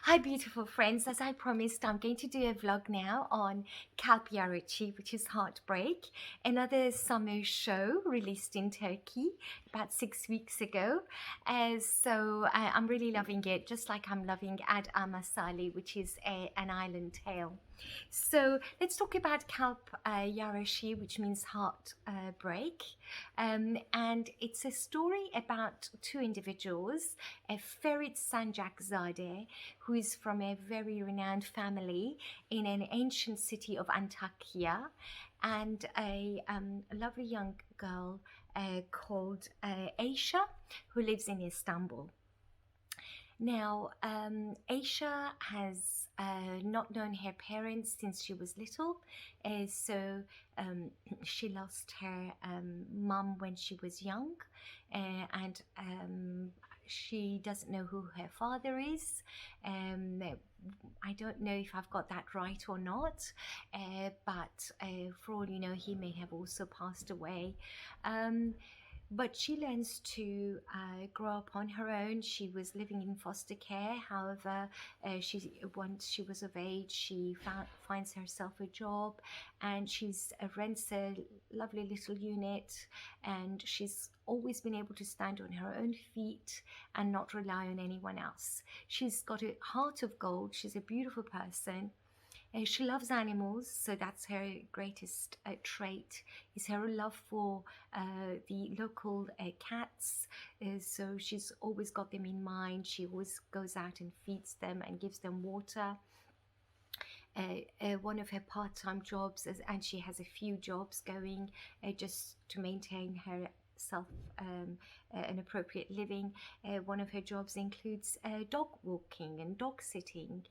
Hi, beautiful friends. As I promised, I'm going to do a vlog now on Kalp, Yarasi, which is Heartbreak, another summer show released in Turkey about 6 weeks ago. I'm really loving it, just like I'm loving Art&Poems, which is an island tale. So let's talk about Kalp Yarasi, which means heart break. And it's a story about two individuals, a Ferit Sancak-Zade, who is from a very renowned family in an ancient city of Antakya, and a lovely young girl called Aisha, who lives in Istanbul. Now, Aisha has not known her parents since she was little, so she lost her mum when she was young, and she doesn't know who her father is. I don't know if I've got that right or not, but for all you know, he may have also passed away. But she learns to grow up on her own. She was living in foster care. However, once she was of age, she finds herself a job, and she's rents a lovely little unit, and she's always been able to stand on her own feet and not rely on anyone else. She's got a heart of gold. She's a beautiful person. She loves animals, so that's her greatest trait, is her love for the local cats. So she's always got them in mind. She always goes out and feeds them and gives them water. One of her part-time jobs, and she has a few jobs going just to maintain her self an appropriate living. One of her jobs includes dog walking and dog sitting.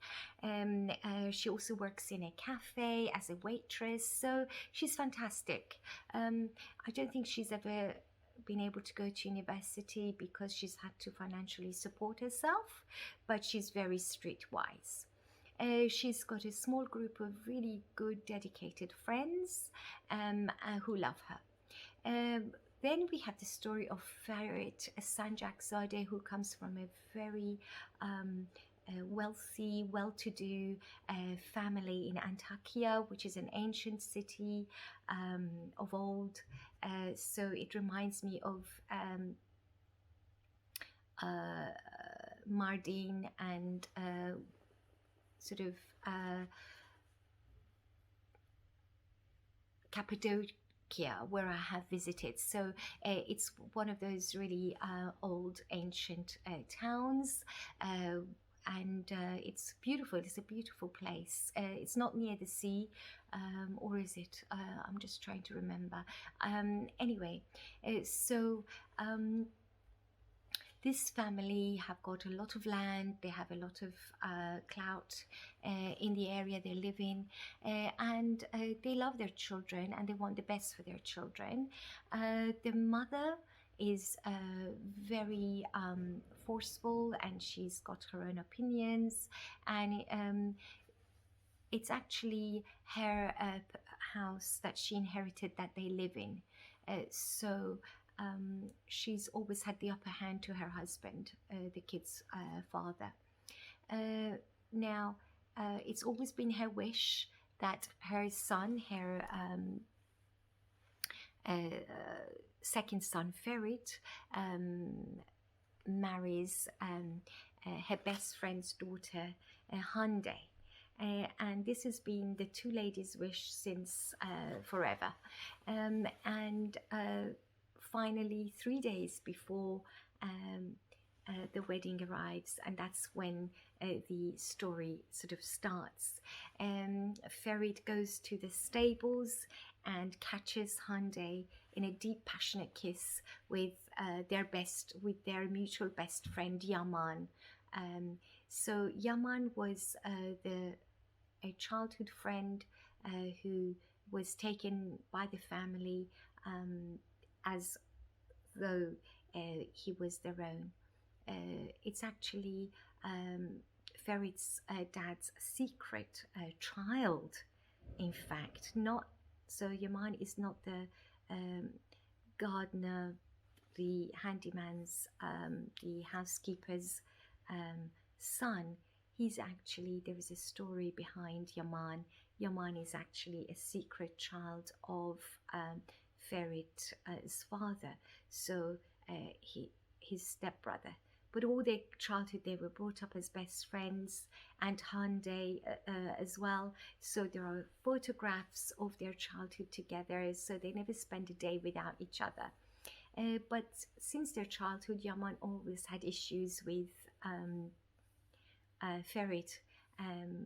She also works in a cafe as a waitress, so she's fantastic. I don't think she's ever been able to go to university because she's had to financially support herself, but she's very streetwise. She's got a small group of really good, dedicated friends who love her. Then we have the story of Ferit Sancak-Zade, who comes from a very wealthy, well-to-do family in Antakya, which is an ancient city of old. So it reminds me of Mardin and sort of Cappadocia, where I have visited. So it's one of those really old ancient towns, and it's beautiful. It's a beautiful place. It's not near the sea, or is it? I'm just trying to remember. Anyway, so this family have got a lot of land. They have a lot of clout in the area they live in, and they love their children and they want the best for their children. The mother is very forceful, and she's got her own opinions, and it's actually her house that she inherited that they live in. So she's always had the upper hand to her husband, the kid's father. Now, it's always been her wish that her son, her second son, Ferit, marries her best friend's daughter, Hande. And this has been the two ladies' wish since forever. And finally, 3 days before the wedding arrives, and that's when the story sort of starts. Ferit goes to the stables and catches Hande in a deep, passionate kiss with their mutual best friend Yaman. So Yaman was a childhood friend who was taken by the family as though he was their own. It's actually Ferit's dad's secret child, in fact. Not so Yaman is not the gardener, the handyman's, the housekeeper's son. there is a story behind Yaman. Yaman is actually a secret child of Ferit's father, so his stepbrother. But all their childhood, they were brought up as best friends, and Hande as well. So there are photographs of their childhood together, so they never spend a day without each other. But since their childhood, Yaman always had issues with Ferit,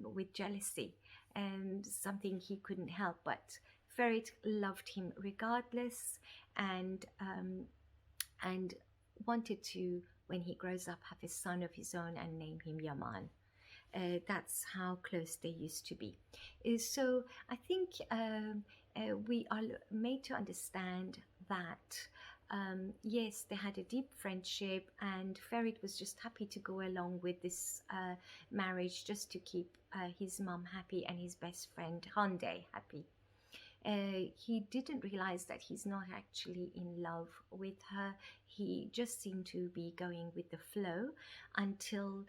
with jealousy, and something he couldn't help. But Ferit loved him regardless, and wanted to, when he grows up, have a son of his own and name him Yaman. That's how close they used to be. So I think we are made to understand that yes, they had a deep friendship, and Ferit was just happy to go along with this marriage just to keep his mum happy and his best friend Hande happy. He didn't realize that he's not actually in love with her. He just seemed to be going with the flow until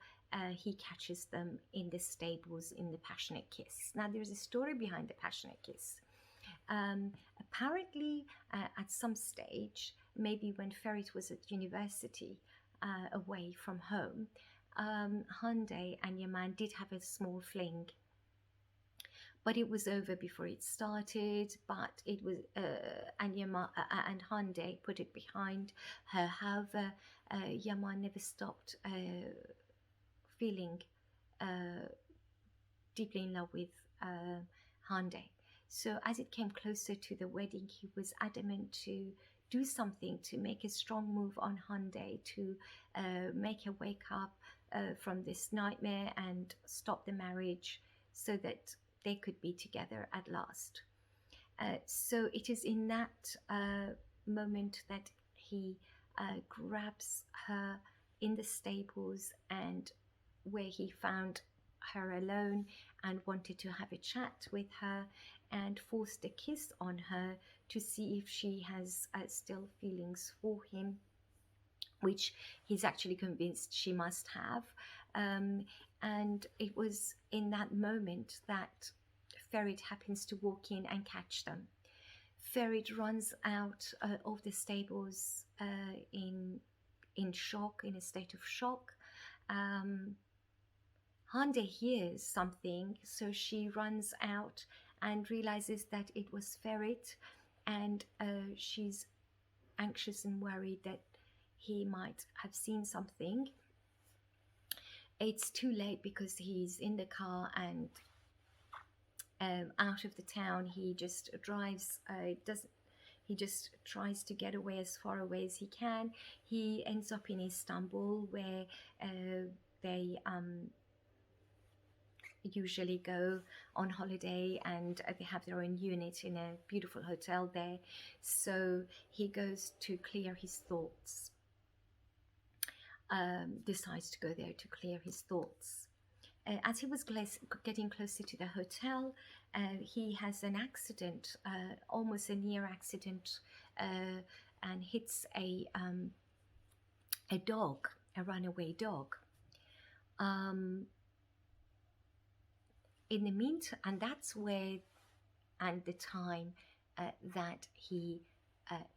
he catches them in the stables in the passionate kiss. Now, there's a story behind the passionate kiss. Apparently, at some stage, maybe when Ferit was at university, away from home, Hande and Yaman did have a small fling, but it was over before it started. But it was and Hande put it behind her. However, Yaman never stopped feeling deeply in love with Hande. So as it came closer to the wedding, he was adamant to do something, to make a strong move on Hande, to make her wake up from this nightmare and stop the marriage so that they could be together at last. So it is in that moment that he grabs her in the stables, and where he found her alone and wanted to have a chat with her and forced a kiss on her to see if she has still feelings for him, which he's actually convinced she must have. And it was in that moment that Ferit happens to walk in and catch them. Ferit runs out of the stables in shock, in a state of shock. Hande hears something, so she runs out and realizes that it was Ferit, and she's anxious and worried that he might have seen something. It's too late because he's in the car and out of the town. He just drives, he just tries to get away as far away as he can. He ends up in Istanbul, where they usually go on holiday, and they have their own unit in a beautiful hotel there. So he goes to clear his thoughts, decides to go there to clear his thoughts. As he was getting closer to the hotel, he has an accident, almost a near accident, and hits a dog, a runaway dog. In the meantime, and that's where, and the time that he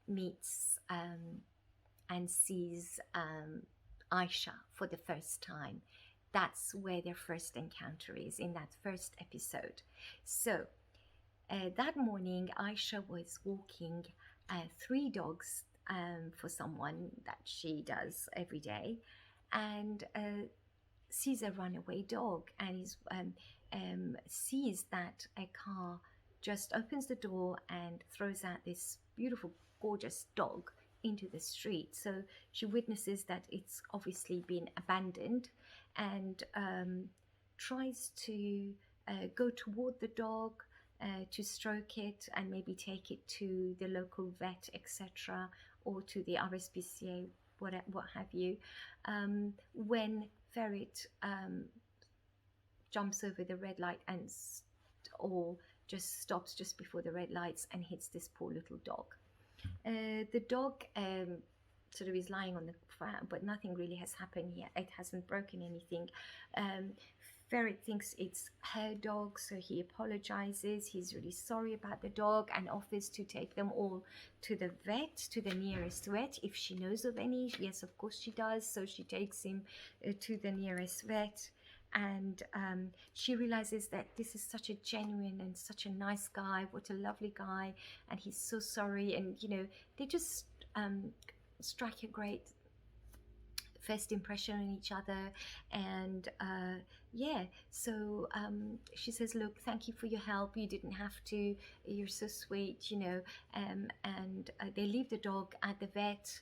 meets and sees Aisha for the first time. That's where their first encounter is, in that first episode. So that morning, Aisha was walking 3 dogs for someone that she does every day, and sees a runaway dog, and sees that a car just opens the door and throws out this beautiful, gorgeous dog into the street. So she witnesses that it's obviously been abandoned, and tries to go toward the dog to stroke it and maybe take it to the local vet, etc., or to the RSPCA, what have you, when Ferit jumps over the red light or just stops just before the red lights and hits this poor little dog. The dog sort of is lying on the ground, but nothing really has happened yet. It hasn't broken anything. Ferret thinks it's her dog, so he apologizes. He's really sorry about the dog and offers to take them all to the vet, to the nearest vet, if she knows of any. Yes, of course she does. So she takes him to the nearest vet. And she realizes that this is such a genuine and such a nice guy. What a lovely guy. And he's so sorry. And, you know, they just strike a great first impression on each other. And yeah, so she says, look, thank you for your help, you didn't have to, you're so sweet, you know. And they leave the dog at the vet,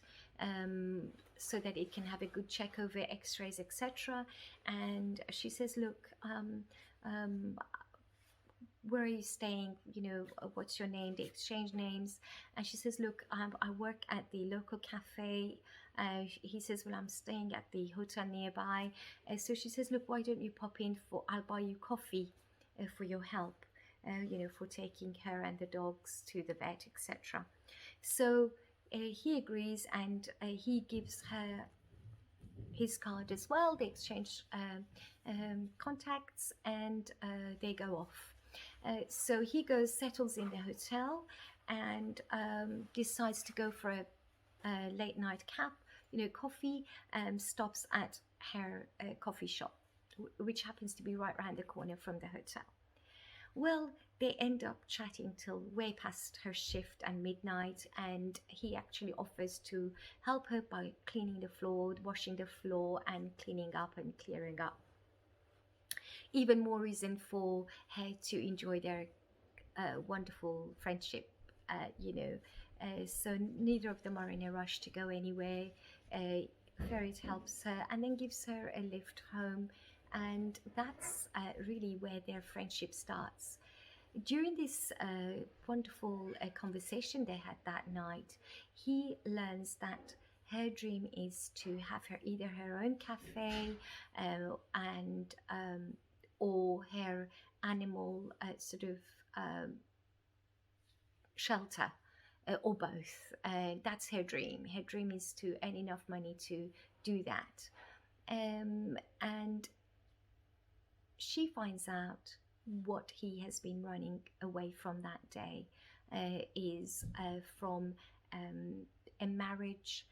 so that it can have a good check over, x-rays, etc. And she says, look, where are you staying, you know, what's your name? They exchange names. And she says, look, I work at the local cafe. He says, well, I'm staying at the hotel nearby. So she says, look, why don't you pop in, for I'll buy you coffee for your help, you know, for taking her and the dogs to the vet, etc. So he agrees, and he gives her his card as well. They exchange contacts, and they go off. So he goes, settles in the hotel, and decides to go for a late night coffee, stops at her coffee shop, which happens to be right around the corner from the hotel. Well, they end up chatting till way past her shift and midnight, and he actually offers to help her by cleaning the floor, washing the floor, and cleaning up and clearing up. Even more reason for her to enjoy their wonderful friendship, you know. So neither of them are in a rush to go anywhere. Ferret helps her and then gives her a lift home, and that's really where their friendship starts. During this wonderful conversation they had that night, he learns that her dream is to have her either her own cafe, and or her animal sort of shelter, or both. That's her dream. Her dream is to earn enough money to do that. And she finds out what he has been running away from that day is from a marriage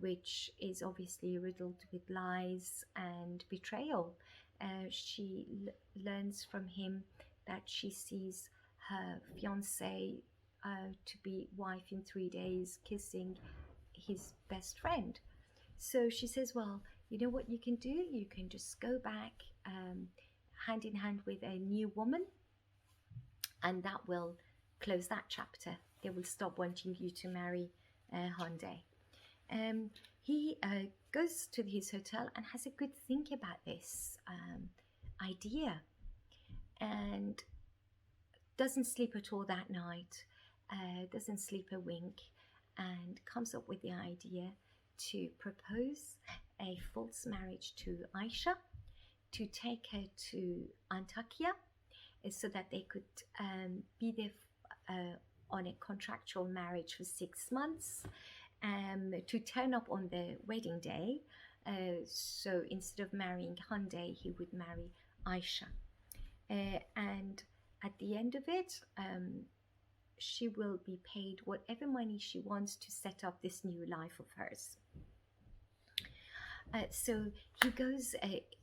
which is obviously riddled with lies and betrayal. She learns from him that she sees her fiance to be wife in 3 days kissing his best friend. So she says, well, you know what you can do? You can just go back hand in hand with a new woman, and that will close that chapter. They will stop wanting you to marry Hyundai. He goes to his hotel and has a good think about this idea, and doesn't sleep at all that night, doesn't sleep a wink, and comes up with the idea to propose a false marriage to Aisha, to take her to Antakya, so that they could be there on a contractual marriage for 6 months, to turn up on the wedding day. So instead of marrying Hyundai, he would marry Aisha. And at the end of it, she will be paid whatever money she wants to set up this new life of hers. So he goes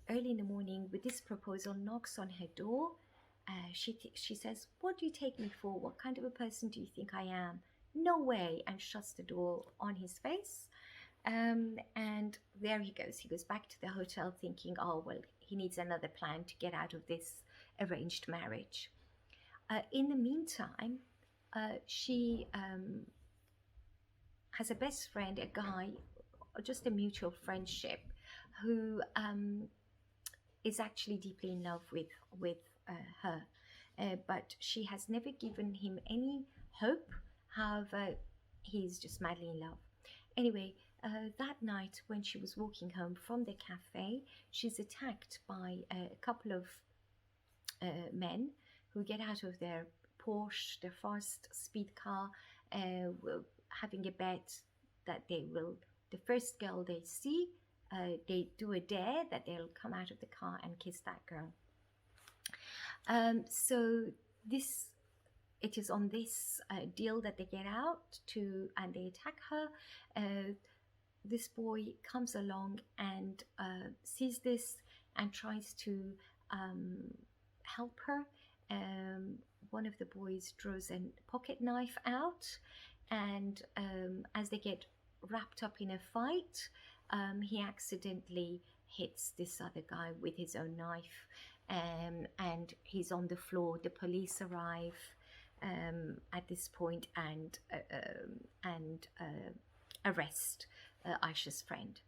early in the morning with this proposal, knocks on her door. She says, what do you take me for? What kind of a person do you think I am? No way, and shuts the door on his face. And there he goes. He goes back to the hotel thinking, oh, well, he needs another plan to get out of this arranged marriage. In the meantime, she has a best friend, a guy, just a mutual friendship, who is actually deeply in love with her, but she has never given him any hope. However, he's just madly in love. Anyway, that night when she was walking home from the cafe, she's attacked by a couple of men who get out of their Porsche, their fast speed car, having a bet that they will, the first girl they see, they do a dare that they'll come out of the car and kiss that girl. So this it is on this deal that they get out to and they attack her. This boy comes along and sees this and tries to um, help her. One of the boys draws a pocket knife out, and as they get wrapped up in a fight, he accidentally hits this other guy with his own knife, and he's on the floor. The police arrive at this point and arrest Aisha's friend.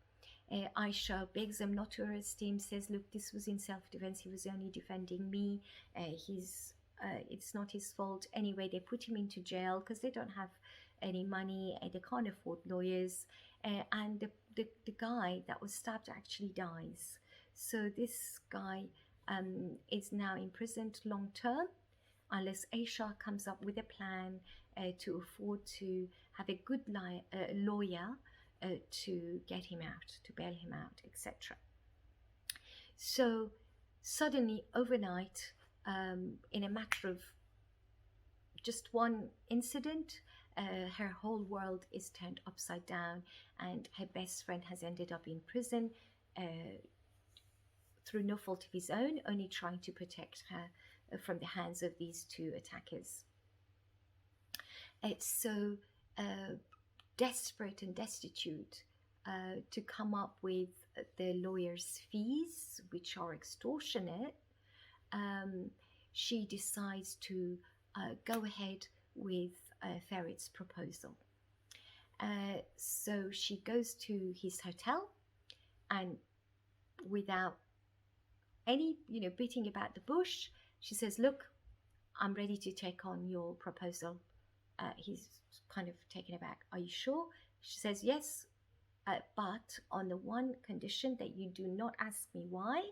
Aisha begs him not to arrest him, says, look, this was in self-defense. He was only defending me. It's not his fault. Anyway, they put him into jail because they don't have any money. They can't afford lawyers. And the guy that was stabbed actually dies. So this guy is now imprisoned long term unless Aisha comes up with a plan to afford to have a good lawyer to get him out, to bail him out, etc. So suddenly, overnight, in a matter of just one incident, her whole world is turned upside down, and her best friend has ended up in prison through no fault of his own, only trying to protect her from the hands of these two attackers. It's so desperate and destitute to come up with the lawyer's fees, which are extortionate. She decides to go ahead with Ferit's proposal. So she goes to his hotel, and without any beating about the bush, she says, look, I'm ready to take on your proposal. He's kind of taken aback. Are you sure? She says, yes, but on the one condition that you do not ask me why.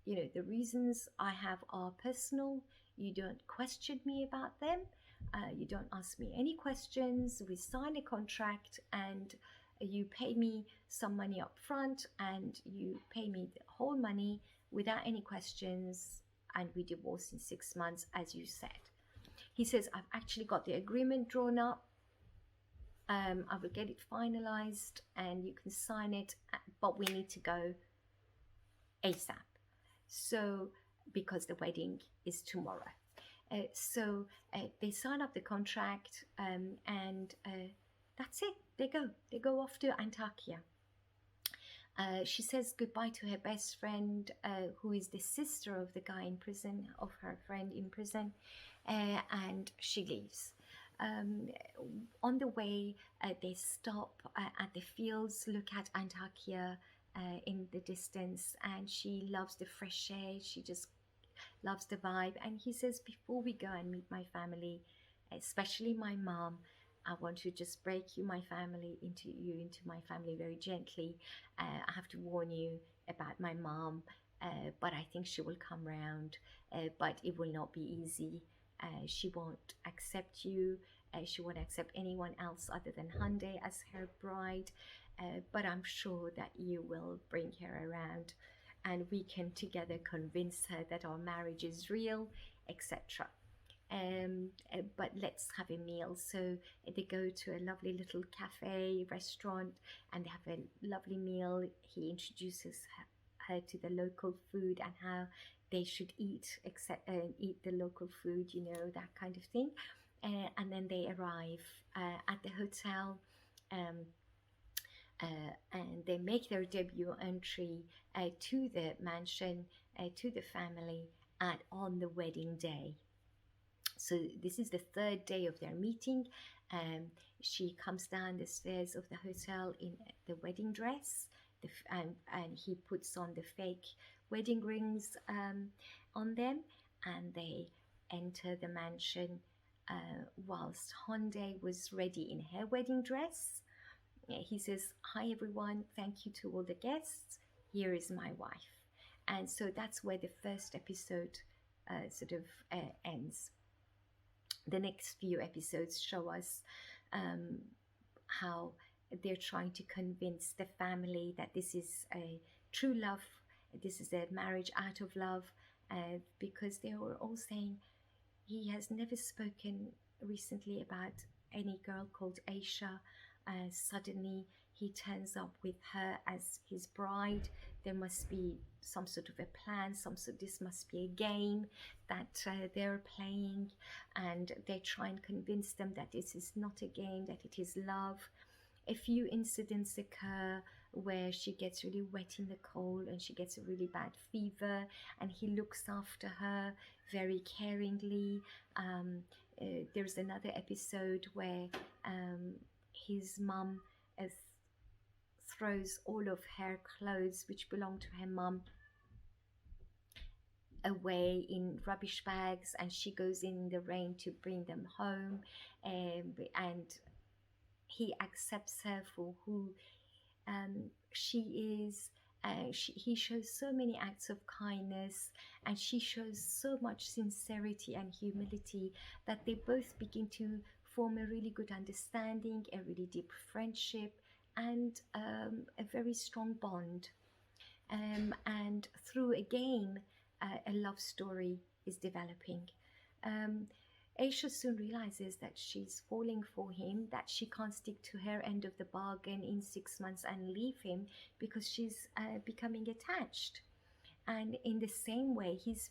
The reasons I have are personal. You don't question me about them. You don't ask me any questions. We sign a contract, and you pay me some money up front, and you pay me the whole money without any questions, and we divorce in 6 months, as you said. He says, I've actually got the agreement drawn up. I will get it finalized and you can sign it, but we need to go ASAP. So, because the wedding is tomorrow. So they sign up the contract, and that's it. They go off to Antakya. She says goodbye to her best friend, who is the sister of the guy in prison, of her friend in prison, and she leaves. On the way, they stop at the fields, look at Antakya in the distance, and she loves the fresh air. She just loves the vibe. And he says, before we go and meet my family, especially my mom, I want to just break my family into my family very gently. I have to warn you about my mom, but I think she will come round, but it will not be easy. She won't accept you. She won't accept anyone else other than Hande as her bride, but I'm sure that you will bring her around, and we can together convince her that our marriage is real, etc. But let's have a meal. So they go to a lovely little cafe, restaurant, and they have a lovely meal. He introduces her to the local food and how they should eat the local food, that kind of thing. And then they arrive at the hotel, and they make their debut entry to the mansion, to the family, and on the wedding day. So this is the third day of their meeting. She comes down the stairs of the hotel in the wedding dress, and he puts on the fake wedding rings on them, and they enter the mansion whilst Hande was ready in her wedding dress. He says, hi everyone, thank you to all the guests, here is my wife. And so that's where the first episode ends. The next few episodes show us how they're trying to convince the family that this is a true love, this is a marriage out of love, because they were all saying he has never spoken recently about any girl called Aisha. Suddenly he turns up with her as his bride. There must be some sort of a plan, this must be a game that they're playing, and they try and convince them that this is not a game, that it is love. A few incidents occur where she gets really wet in the cold and she gets a really bad fever, and he looks after her very caringly. Um, there's another episode where his mum throws all of her clothes which belong to her mum away in rubbish bags, and she goes in the rain to bring them home, and he accepts her for who she is. He shows so many acts of kindness, and she shows so much sincerity and humility, that they both begin to form a really good understanding, a really deep friendship, and a very strong bond. And through a game, a love story is developing. Um, Aisha soon realizes that she's falling for him, that she can't stick to her end of the bargain in 6 months and leave him, because she's becoming attached. And in the same way, he's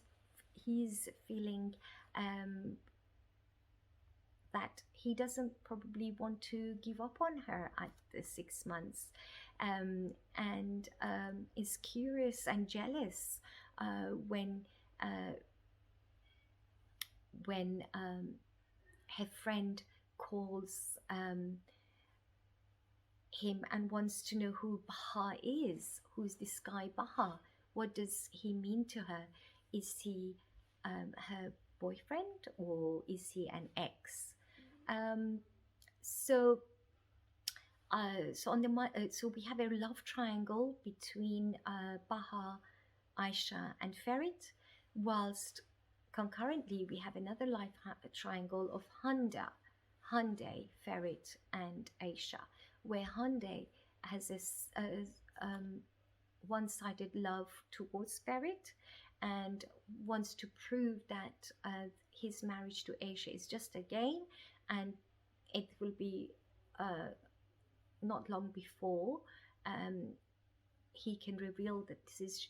feeling that he doesn't probably want to give up on her at the 6 months, and is curious and jealous when uh, her friend calls him and wants to know who Baha is. Who's this guy Baha? What does he mean to her? Is he her boyfriend, or is he an ex? Um, so so we have a love triangle between Baha, Aisha, and Ferit, whilst concurrently we have another triangle of Hande, Ferit, and Aisha, where Hande has a one-sided love towards Ferit and wants to prove that his marriage to Aisha is just a game, and it will be not long before he can reveal that this is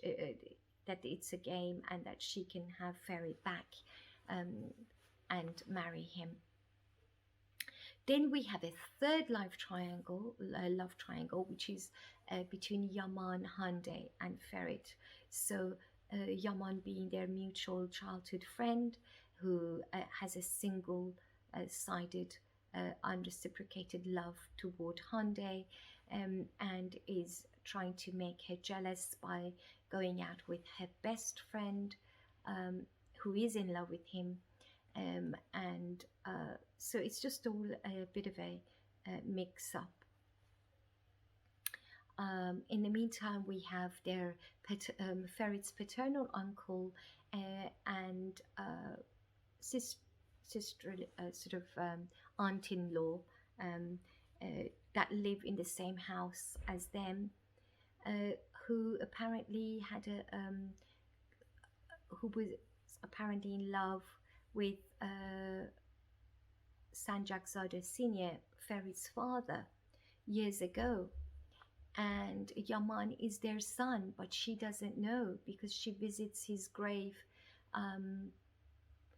that it's a game, and that she can have Ferit back and marry him. Then we have a third love triangle, which is between Yaman, Hande, and Ferit. So Yaman being their mutual childhood friend, who has a single-sided, unreciprocated love toward Hande, and is trying to make her jealous by going out with her best friend, who is in love with him. And so it's just all a bit of a mix-up. In the meantime, we have their Ferit's paternal uncle and sister, sort of aunt-in-law, that live in the same house as them, who apparently had who was apparently in love with Sanjak-Zada Senior, Ferit's father, years ago. And Yaman is their son, but she doesn't know, because she visits his grave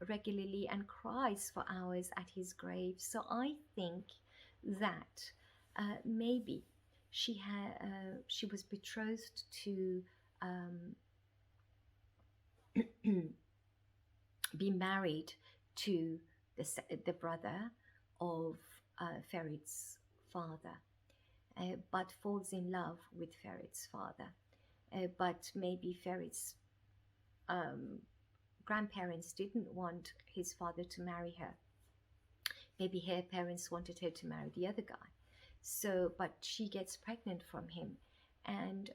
regularly and cries for hours at his grave. So I think that maybe she was betrothed to be married to the brother of Ferit's father, but falls in love with Ferit's father. But maybe Ferit's grandparents didn't want his father to marry her. Maybe her parents wanted her to marry the other guy. So, but she gets pregnant from him, and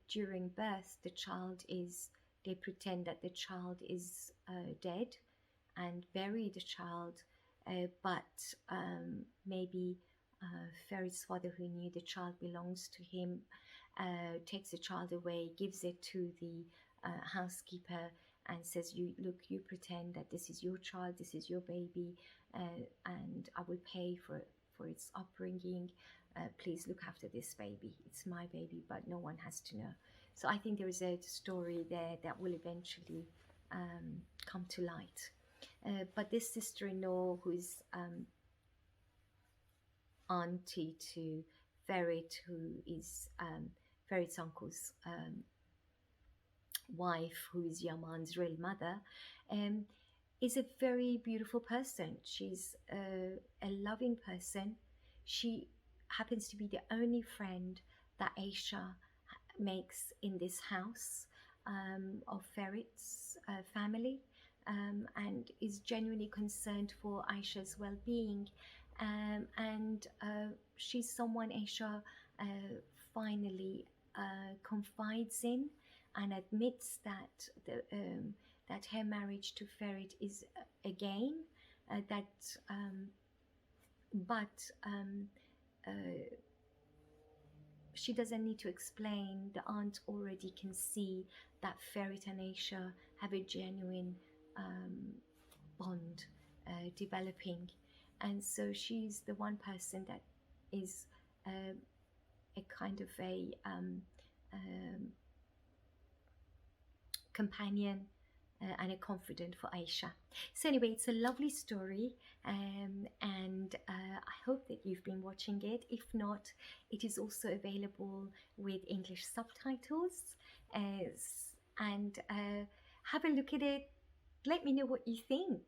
during birth, they pretend that the child is dead and bury the child, but maybe Ferit's father, who knew the child belongs to him, takes the child away, gives it to the housekeeper, and says, "You look, you pretend that this is your child, this is your baby, and I will pay for its upbringing. Please look after this baby. It's my baby, but no one has to know." So I think there is a story there that will eventually come to light. But this sister-in-law, who is auntie to Ferit, who is Ferit's uncle's wife, who is Yaman's real mother, um, is a very beautiful person. She's a loving person. She happens to be the only friend that Aisha makes in this house of Ferit's family, and is genuinely concerned for Aisha's well-being. And she's someone Aisha finally confides in and admits that that her marriage to Ferit is a game, that but uh, she doesn't need to explain. The aunt already can see that Ferit and Aisha have a genuine bond developing, and so she's the one person that is a kind of a companion and a confidant for Aisha. So anyway, it's a lovely story, and I hope that you've been watching it. If not, it is also available with English subtitles, and have a look at it. Let me know what you think.